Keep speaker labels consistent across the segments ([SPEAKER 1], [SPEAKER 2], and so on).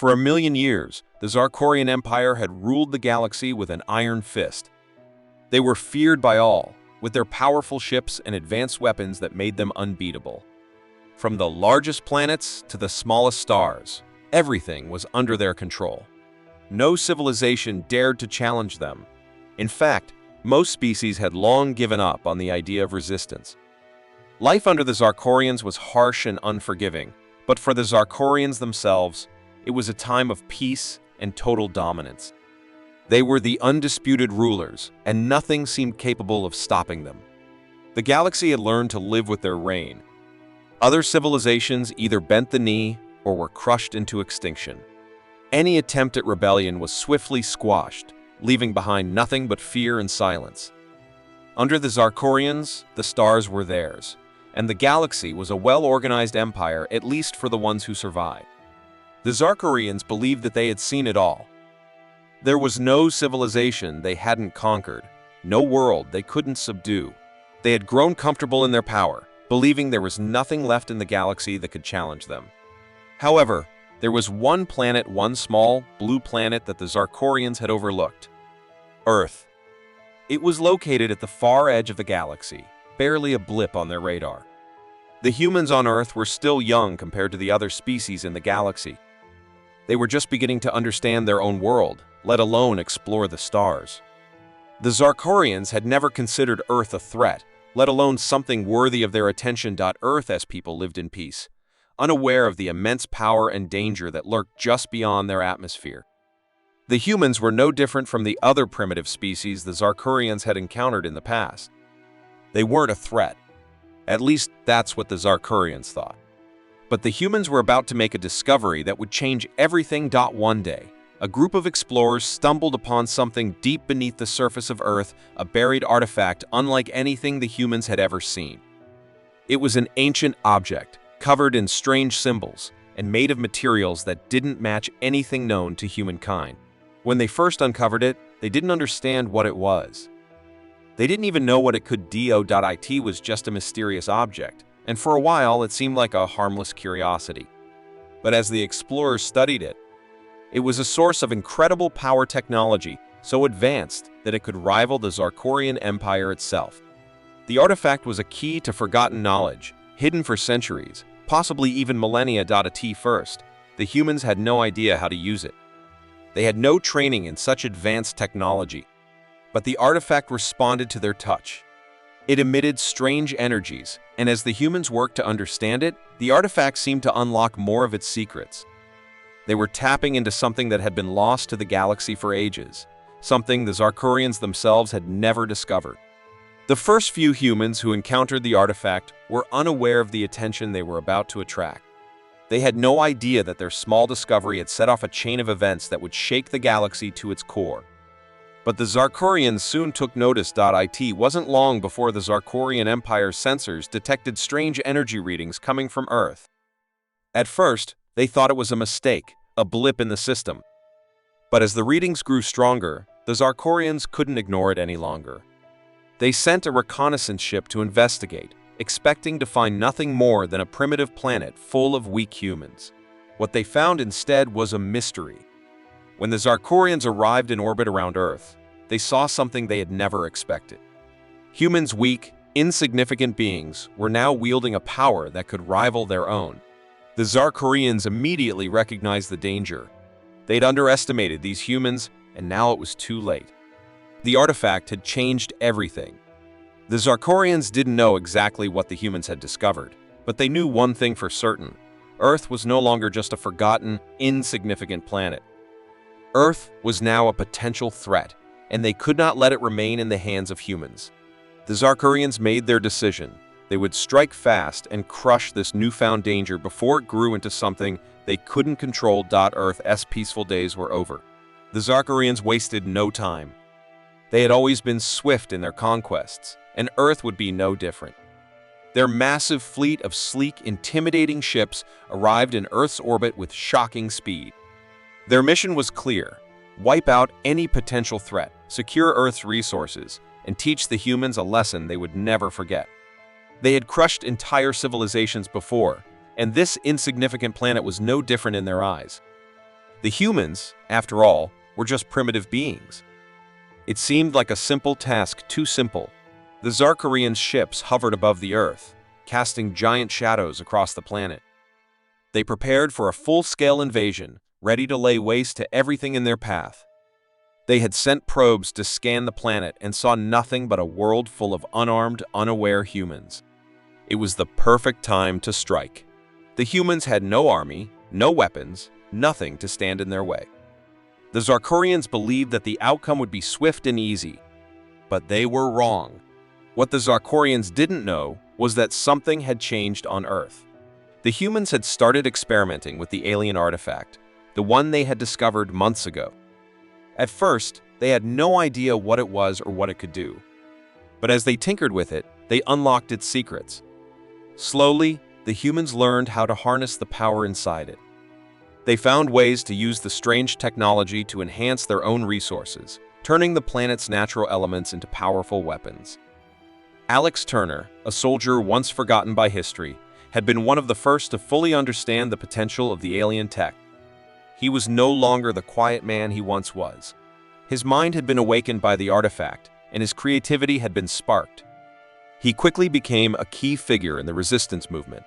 [SPEAKER 1] For a million years, the Zarkorian Empire had ruled the galaxy with an iron fist. They were feared by all, with their powerful ships and advanced weapons that made them unbeatable. From the largest planets to the smallest stars, everything was under their control. No civilization dared to challenge them. In fact, most species had long given up on the idea of resistance. Life under the Zarkorians was harsh and unforgiving, but for the Zarkorians themselves, it was a time of peace and total dominance. They were the undisputed rulers, and nothing seemed capable of stopping them. The galaxy had learned to live with their reign. Other civilizations either bent the knee or were crushed into extinction. Any attempt at rebellion was swiftly squashed, leaving behind nothing but fear and silence. Under the Zarkorians, the stars were theirs, and the galaxy was a well-organized empire, at least for the ones who survived. The Zarkorians believed that they had seen it all. There was no civilization they hadn't conquered, no world they couldn't subdue. They had grown comfortable in their power, believing there was nothing left in the galaxy that could challenge them. However, there was one planet, one small, blue planet that the Zarkorians had overlooked. Earth. It was located at the far edge of the galaxy, barely a blip on their radar. The humans on Earth were still young compared to the other species in the galaxy. They were just beginning to understand their own world, let alone explore the stars. The Zarkorians had never considered Earth a threat, let alone something worthy of their attention. Earth as people lived in peace, unaware of the immense power and danger that lurked just beyond their atmosphere. The humans were no different from the other primitive species the Zarkorians had encountered in the past. They weren't a threat. At least that's what the Zarkorians thought. But the humans were about to make a discovery that would change everything. One day, a group of explorers stumbled upon something deep beneath the surface of Earth, a buried artifact unlike anything the humans had ever seen. It was an ancient object, covered in strange symbols, and made of materials that didn't match anything known to humankind. When they first uncovered it, they didn't understand what it was. They didn't even know what it could do. It was just a mysterious object, and for a while it seemed like a harmless curiosity. But as the explorers studied it, it was a source of incredible power technology, so advanced that it could rival the Zarkorian Empire itself. The artifact was a key to forgotten knowledge, hidden for centuries, possibly even millennia. At first, the humans had no idea how to use it. They had no training in such advanced technology. But the artifact responded to their touch. It emitted strange energies, and as the humans worked to understand it, the artifact seemed to unlock more of its secrets. They were tapping into something that had been lost to the galaxy for ages, something the Zarkorians themselves had never discovered. The first few humans who encountered the artifact were unaware of the attention they were about to attract. They had no idea that their small discovery had set off a chain of events that would shake the galaxy to its core. But the Zarkorians soon took notice. It wasn't long before the Zarkorian Empire's sensors detected strange energy readings coming from Earth. At first, they thought it was a mistake, a blip in the system. But as the readings grew stronger, the Zarkorians couldn't ignore it any longer. They sent a reconnaissance ship to investigate, expecting to find nothing more than a primitive planet full of weak humans. What they found instead was a mystery. When the Zarkorians arrived in orbit around Earth, they saw something they had never expected. Humans, weak, insignificant beings, were now wielding a power that could rival their own. The Zarkorians immediately recognized the danger. They'd underestimated these humans, and now it was too late. The artifact had changed everything. The Zarkorians didn't know exactly what the humans had discovered, but they knew one thing for certain. Earth was no longer just a forgotten, insignificant planet. Earth was now a potential threat, and they could not let it remain in the hands of humans. The Zarkorians made their decision. They would strike fast and crush this newfound danger before it grew into something they couldn't control. Earth's peaceful days were over. The Zarkorians wasted no time. They had always been swift in their conquests, and Earth would be no different. Their massive fleet of sleek, intimidating ships arrived in Earth's orbit with shocking speed. Their mission was clear: wipe out any potential threat, secure Earth's resources, and teach the humans a lesson they would never forget. They had crushed entire civilizations before, and this insignificant planet was no different in their eyes. The humans, after all, were just primitive beings. It seemed like a simple task, too simple. The Zarkarians' ships hovered above the Earth, casting giant shadows across the planet. They prepared for a full-scale invasion, ready to lay waste to everything in their path. They had sent probes to scan the planet and saw nothing but a world full of unarmed, unaware humans. It was the perfect time to strike. The humans had no army, no weapons, nothing to stand in their way. The Zarkarians believed that the outcome would be swift and easy, but they were wrong. What the Zarkarians didn't know was that something had changed on Earth. The humans had started experimenting with the alien artifact, the one they had discovered months ago. At first, they had no idea what it was or what it could do. But as they tinkered with it, they unlocked its secrets. Slowly, the humans learned how to harness the power inside it. They found ways to use the strange technology to enhance their own resources, turning the planet's natural elements into powerful weapons. Alex Turner, a soldier once forgotten by history, had been one of the first to fully understand the potential of the alien tech. He was no longer the quiet man he once was. His mind had been awakened by the artifact, and his creativity had been sparked. He quickly became a key figure in the resistance movement.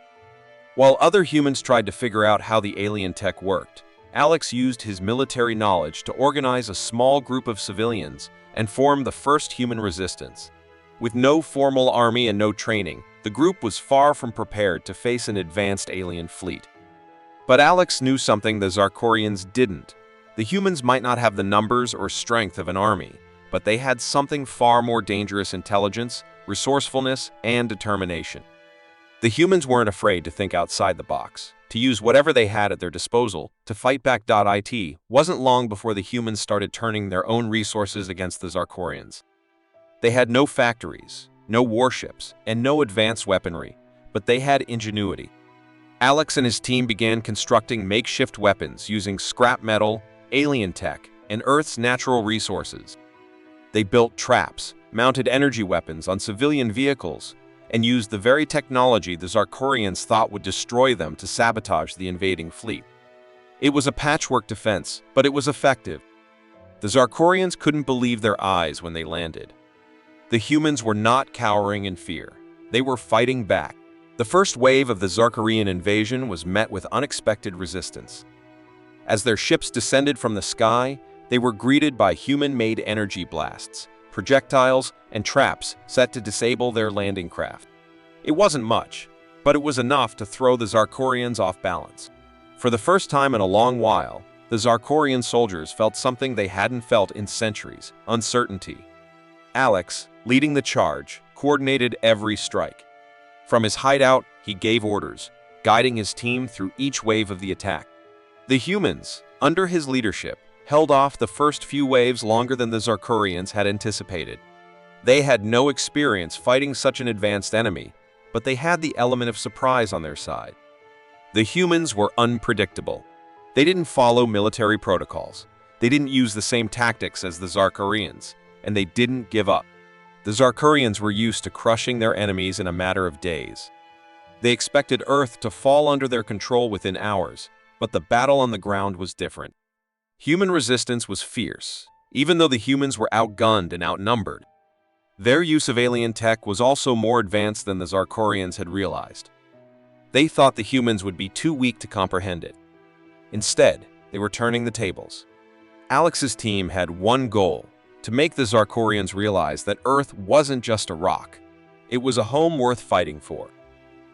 [SPEAKER 1] While other humans tried to figure out how the alien tech worked, Alex used his military knowledge to organize a small group of civilians and form the first human resistance. With no formal army and no training, the group was far from prepared to face an advanced alien fleet. But Alex knew something the Zarkarians didn't. The humans might not have the numbers or strength of an army, but they had something far more dangerous: intelligence, resourcefulness, and determination. The humans weren't afraid to think outside the box, to use whatever they had at their disposal to fight back. It wasn't long before the humans started turning their own resources against the Zarkarians. They had no factories, no warships, and no advanced weaponry, but they had ingenuity. Alex and his team began constructing makeshift weapons using scrap metal, alien tech, and Earth's natural resources. They built traps, mounted energy weapons on civilian vehicles, and used the very technology the Zarkarians thought would destroy them to sabotage the invading fleet. It was a patchwork defense, but it was effective. The Zarkarians couldn't believe their eyes when they landed. The humans were not cowering in fear. They were fighting back. The first wave of the Zarkarian invasion was met with unexpected resistance. As their ships descended from the sky, they were greeted by human-made energy blasts, projectiles, and traps set to disable their landing craft. It wasn't much, but it was enough to throw the Zarkarians off balance. For the first time in a long while, the Zarkarian soldiers felt something they hadn't felt in centuries: uncertainty. Alex, leading the charge, coordinated every strike. From his hideout, he gave orders, guiding his team through each wave of the attack. The humans, under his leadership, held off the first few waves longer than the Zarkarians had anticipated. They had no experience fighting such an advanced enemy, but they had the element of surprise on their side. The humans were unpredictable. They didn't follow military protocols. They didn't use the same tactics as the Zarkarians, and they didn't give up. The Zarkarians were used to crushing their enemies in a matter of days. They expected Earth to fall under their control within hours, but the battle on the ground was different. Human resistance was fierce, even though the humans were outgunned and outnumbered. Their use of alien tech was also more advanced than the Zarkarians had realized. They thought the humans would be too weak to comprehend it. Instead, they were turning the tables. Alex's team had one goal: to make the Zarkarians realize that Earth wasn't just a rock. It was a home worth fighting for.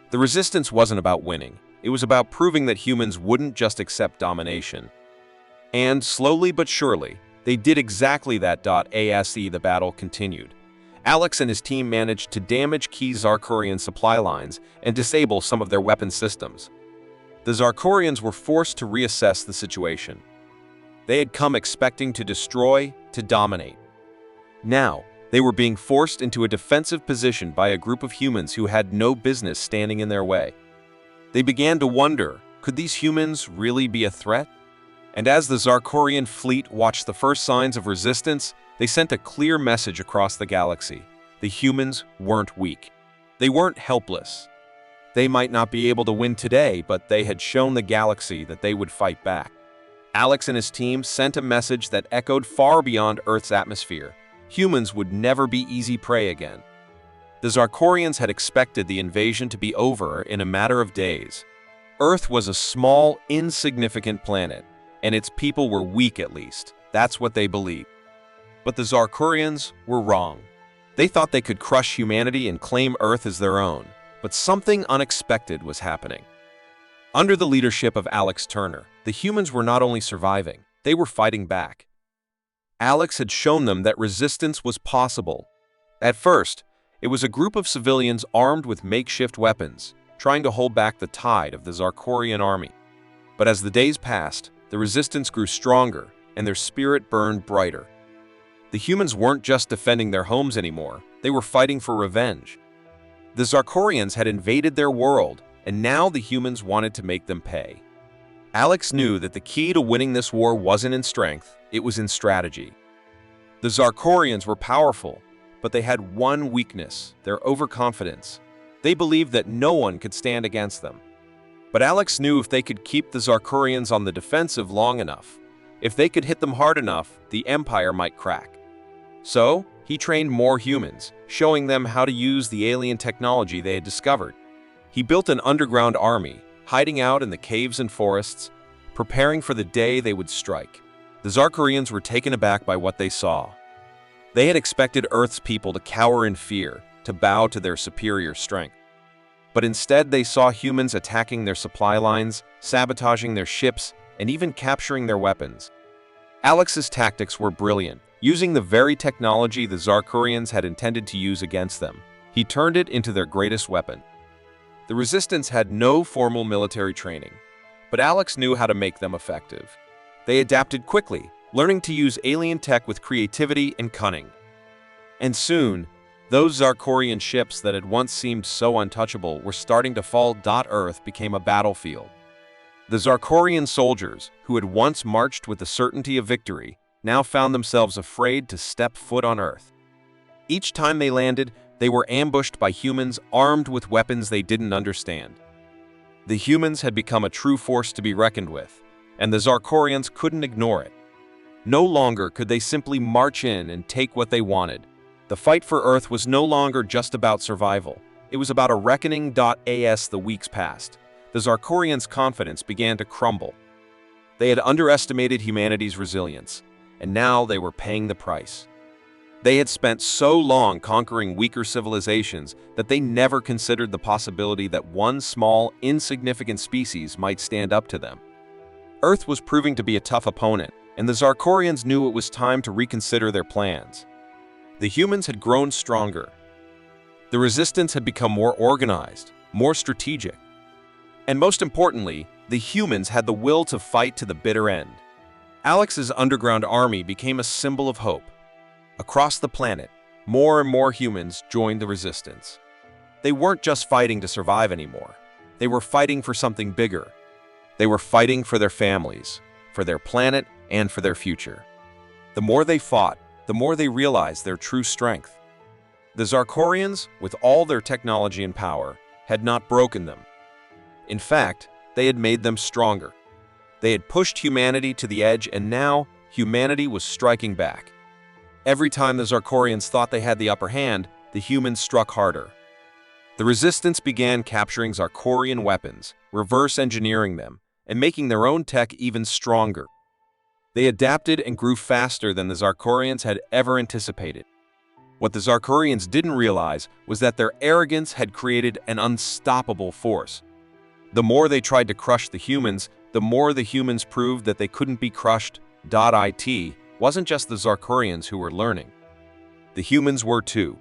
[SPEAKER 1] The resistance wasn't about winning. It was about proving that humans wouldn't just accept domination. And slowly but surely, they did exactly that. As the battle continued, Alex and his team managed to damage key Zarkarian supply lines and disable some of their weapon systems. The Zarkarians were forced to reassess the situation. They had come expecting to destroy, to dominate. Now, they were being forced into a defensive position by a group of humans who had no business standing in their way. They began to wonder, could these humans really be a threat? And as the Zarkarian fleet watched the first signs of resistance, they sent a clear message across the galaxy: the humans weren't weak. They weren't helpless. They might not be able to win today, but they had shown the galaxy that they would fight back. Alex and his team sent a message that echoed far beyond Earth's atmosphere. Humans would never be easy prey again. The Zarkorians had expected the invasion to be over in a matter of days. Earth was a small, insignificant planet, and its people were weak at least. That's what they believed. But the Zarkorians were wrong. They thought they could crush humanity and claim Earth as their own, but something unexpected was happening. Under the leadership of Alex Turner, the humans were not only surviving, they were fighting back. Alex had shown them that resistance was possible. At first, it was a group of civilians armed with makeshift weapons, trying to hold back the tide of the Zarkorian army. But as the days passed, the resistance grew stronger, and their spirit burned brighter. The humans weren't just defending their homes anymore, they were fighting for revenge. The Zarkorians had invaded their world, and now the humans wanted to make them pay. Alex knew that the key to winning this war wasn't in strength, it was in strategy. The Zarkorians were powerful, but they had one weakness, their overconfidence. They believed that no one could stand against them. But Alex knew if they could keep the Zarkorians on the defensive long enough, if they could hit them hard enough, the Empire might crack. So, he trained more humans, showing them how to use the alien technology they had discovered. He built an underground army, hiding out in the caves and forests, preparing for the day they would strike. The Zarkorians were taken aback by what they saw. They had expected Earth's people to cower in fear, to bow to their superior strength. But instead they saw humans attacking their supply lines, sabotaging their ships, and even capturing their weapons. Alex's tactics were brilliant, using the very technology the Zarkorians had intended to use against them. He turned it into their greatest weapon. The Resistance had no formal military training, but Alex knew how to make them effective. They adapted quickly, learning to use alien tech with creativity and cunning. And soon, those Zarkorian ships that had once seemed so untouchable were starting to fall. Earth became a battlefield. The Zarkorian soldiers, who had once marched with the certainty of victory, now found themselves afraid to step foot on Earth. Each time they landed, they were ambushed by humans armed with weapons they didn't understand. The humans had become a true force to be reckoned with, and the Zarkorians couldn't ignore it. No longer could they simply march in and take what they wanted. The fight for Earth was no longer just about survival. It was about a reckoning. As the weeks passed, the Zarkorians' confidence began to crumble. They had underestimated humanity's resilience, and now they were paying the price. They had spent so long conquering weaker civilizations that they never considered the possibility that one small, insignificant species might stand up to them. Earth was proving to be a tough opponent, and the Zarkorians knew it was time to reconsider their plans. The humans had grown stronger. The Resistance had become more organized, more strategic. And most importantly, the humans had the will to fight to the bitter end. Alex's underground army became a symbol of hope. Across the planet, more and more humans joined the Resistance. They weren't just fighting to survive anymore. They were fighting for something bigger. They were fighting for their families, for their planet, and for their future. The more they fought, the more they realized their true strength. The Zarkorians, with all their technology and power, had not broken them. In fact, they had made them stronger. They had pushed humanity to the edge, and now humanity was striking back. Every time the Zarkorians thought they had the upper hand, the humans struck harder. The Resistance began capturing Zarkorian weapons, reverse engineering them, and making their own tech even stronger. They adapted and grew faster than the Zarkorians had ever anticipated. What the Zarkorians didn't realize was that their arrogance had created an unstoppable force. The more they tried to crush the humans, the more the humans proved that they couldn't be crushed. It wasn't just the Zarkorians who were learning. The humans were too.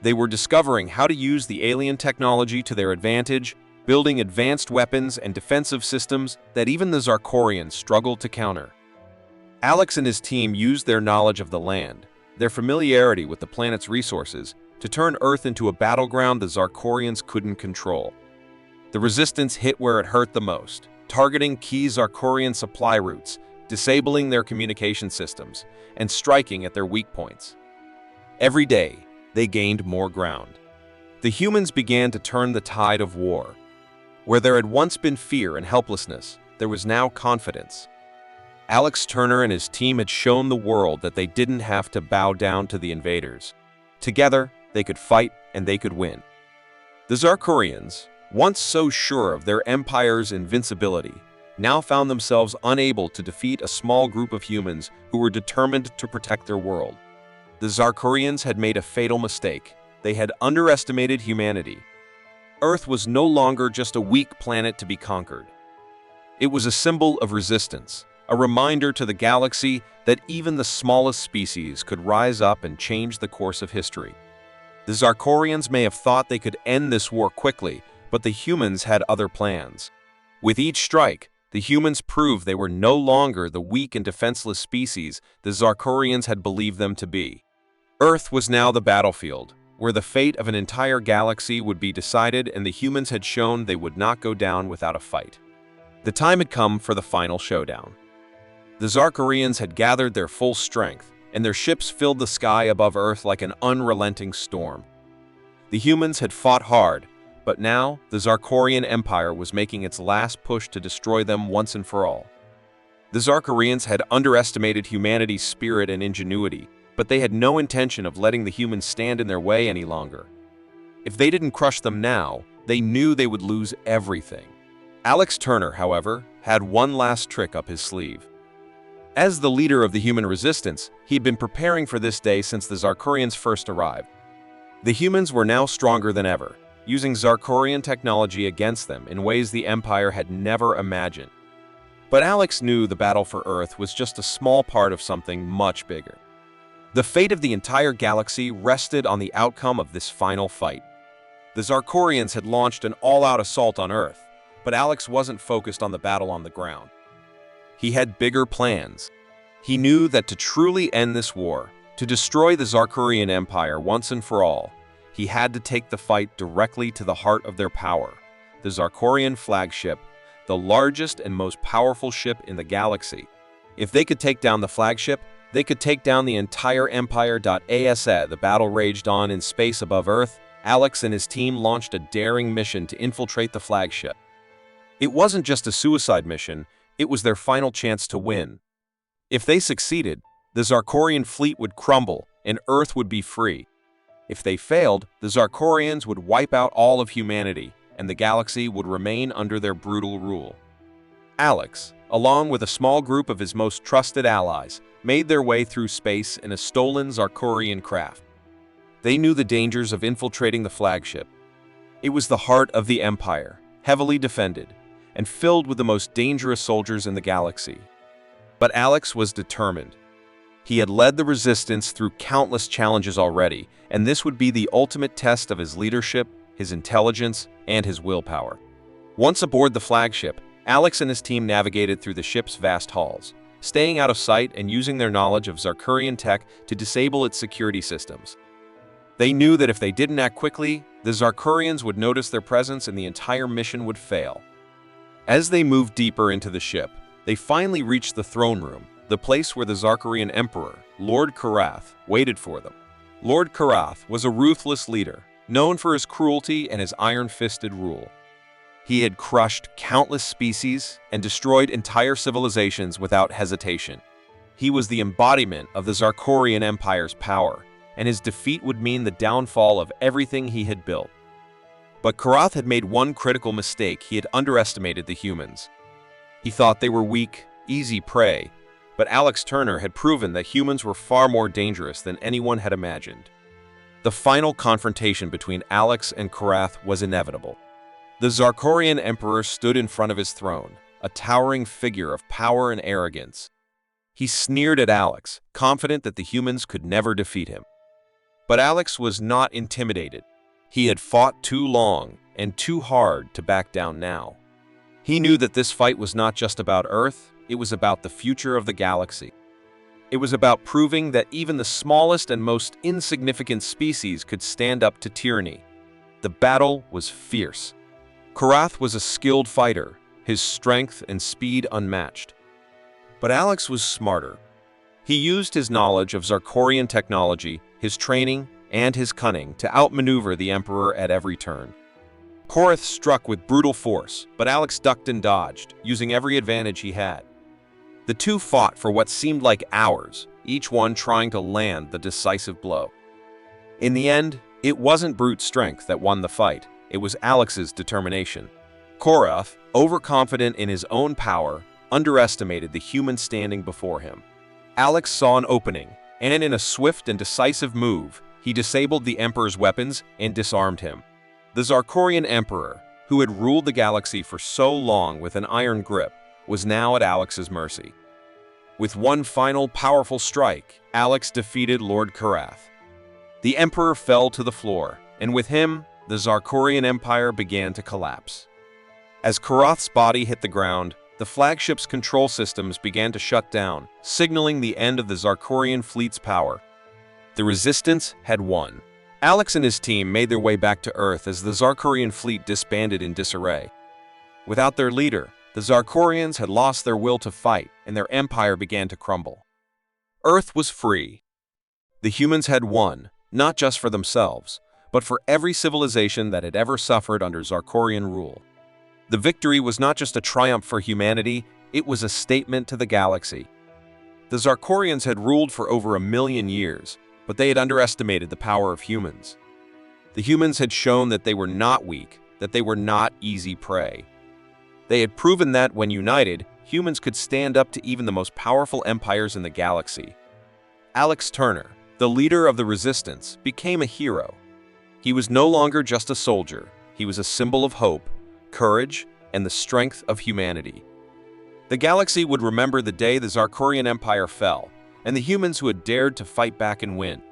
[SPEAKER 1] They were discovering how to use the alien technology to their advantage, building advanced weapons and defensive systems that even the Zarkorians struggled to counter. Alex and his team used their knowledge of the land, their familiarity with the planet's resources, to turn Earth into a battleground the Zarkorians couldn't control. The Resistance hit where it hurt the most, targeting key Zarkorian supply routes, disabling their communication systems, and striking at their weak points. Every day, they gained more ground. The humans began to turn the tide of war. Where there had once been fear and helplessness, there was now confidence. Alex Turner and his team had shown the world that they didn't have to bow down to the invaders. Together, they could fight and they could win. The Zarkorians, once so sure of their empire's invincibility, now found themselves unable to defeat a small group of humans who were determined to protect their world. The Zarkorians had made a fatal mistake. They had underestimated humanity. Earth was no longer just a weak planet to be conquered. It was a symbol of resistance, a reminder to the galaxy that even the smallest species could rise up and change the course of history. The Zarkorians may have thought they could end this war quickly, but the humans had other plans. With each strike, the humans proved they were no longer the weak and defenseless species the Zarkorians had believed them to be. Earth was now the battlefield, where the fate of an entire galaxy would be decided, and the humans had shown they would not go down without a fight. The time had come for the final showdown. The Zarkorians had gathered their full strength, and their ships filled the sky above Earth like an unrelenting storm. The humans had fought hard, but now the Zarkorian Empire was making its last push to destroy them once and for all. The Zarkorians had underestimated humanity's spirit and ingenuity, but they had no intention of letting the humans stand in their way any longer. If they didn't crush them now, they knew they would lose everything. Alex Turner, however, had one last trick up his sleeve. As the leader of the human resistance, he'd been preparing for this day since the Zarkorians first arrived. The humans were now stronger than ever, using Zarkorian technology against them in ways the Empire had never imagined. But Alex knew the battle for Earth was just a small part of something much bigger. The fate of the entire galaxy rested on the outcome of this final fight. The Zarkorians had launched an all-out assault on Earth, but Alex wasn't focused on the battle on the ground. He had bigger plans. He knew that to truly end this war, to destroy the Zarkorian Empire once and for all, he had to take the fight directly to the heart of their power, the Zarkorian flagship, the largest and most powerful ship in the galaxy. If they could take down the flagship, they could take down the entire Empire. As the battle raged on in space above Earth, Alex and his team launched a daring mission to infiltrate the flagship. It wasn't just a suicide mission, it was their final chance to win. If they succeeded, the Zarkorian fleet would crumble and Earth would be free. If they failed, the Zarkorians would wipe out all of humanity and the galaxy would remain under their brutal rule. Alex, along with a small group of his most trusted allies, made their way through space in a stolen Zarkorian craft. They knew the dangers of infiltrating the flagship. It was the heart of the Empire, heavily defended, and filled with the most dangerous soldiers in the galaxy. But Alex was determined. He had led the resistance through countless challenges already, and this would be the ultimate test of his leadership, his intelligence, and his willpower. Once aboard the flagship, Alex and his team navigated through the ship's vast halls, staying out of sight and using their knowledge of Zarkorian tech to disable its security systems. They knew that if they didn't act quickly, the Zarkorians would notice their presence and the entire mission would fail. As they moved deeper into the ship, they finally reached the throne room, the place where the Zarkorian Emperor, Lord Karath, waited for them. Lord Karath was a ruthless leader, known for his cruelty and his iron-fisted rule. He had crushed countless species and destroyed entire civilizations without hesitation. He was the embodiment of the Zarkorian Empire's power, and his defeat would mean the downfall of everything he had built. But Karath had made one critical mistake. He had underestimated the humans. He thought they were weak, easy prey, but Alex Turner had proven that humans were far more dangerous than anyone had imagined. The final confrontation between Alex and Karath was inevitable. The Zarkorian Emperor stood in front of his throne, a towering figure of power and arrogance. He sneered at Alex, confident that the humans could never defeat him. But Alex was not intimidated. He had fought too long and too hard to back down now. He knew that this fight was not just about Earth, it was about the future of the galaxy. It was about proving that even the smallest and most insignificant species could stand up to tyranny. The battle was fierce. Karath was a skilled fighter, his strength and speed unmatched. But Alex was smarter. He used his knowledge of Zarkorian technology, his training, and his cunning to outmaneuver the Emperor at every turn. Karath struck with brutal force, but Alex ducked and dodged, using every advantage he had. The two fought for what seemed like hours, each one trying to land the decisive blow. In the end, it wasn't brute strength that won the fight, it was Alex's determination. Korath, overconfident in his own power, underestimated the human standing before him. Alex saw an opening, and in a swift and decisive move, he disabled the Emperor's weapons and disarmed him. The Zarkorian Emperor, who had ruled the galaxy for so long with an iron grip, was now at Alex's mercy. With one final powerful strike, Alex defeated Lord Korath. The Emperor fell to the floor, and with him, the Zarkorian Empire began to collapse. As Korath's body hit the ground, the flagship's control systems began to shut down, signaling the end of the Zarkorian fleet's power. The Resistance had won. Alex and his team made their way back to Earth as the Zarkorian fleet disbanded in disarray. Without their leader, the Zarkorians had lost their will to fight, and their empire began to crumble. Earth was free. The humans had won, not just for themselves, but for every civilization that had ever suffered under Zarkorian rule. The victory was not just a triumph for humanity, it was a statement to the galaxy. The Zarkorians had ruled for over 1,000,000 years, but they had underestimated the power of humans. The humans had shown that they were not weak, that they were not easy prey. They had proven that, when united, humans could stand up to even the most powerful empires in the galaxy. Alex Turner, the leader of the Resistance, became a hero. He was no longer just a soldier, he was a symbol of hope, courage, and the strength of humanity. The galaxy would remember the day the Zarkorian Empire fell, and the humans who had dared to fight back and win.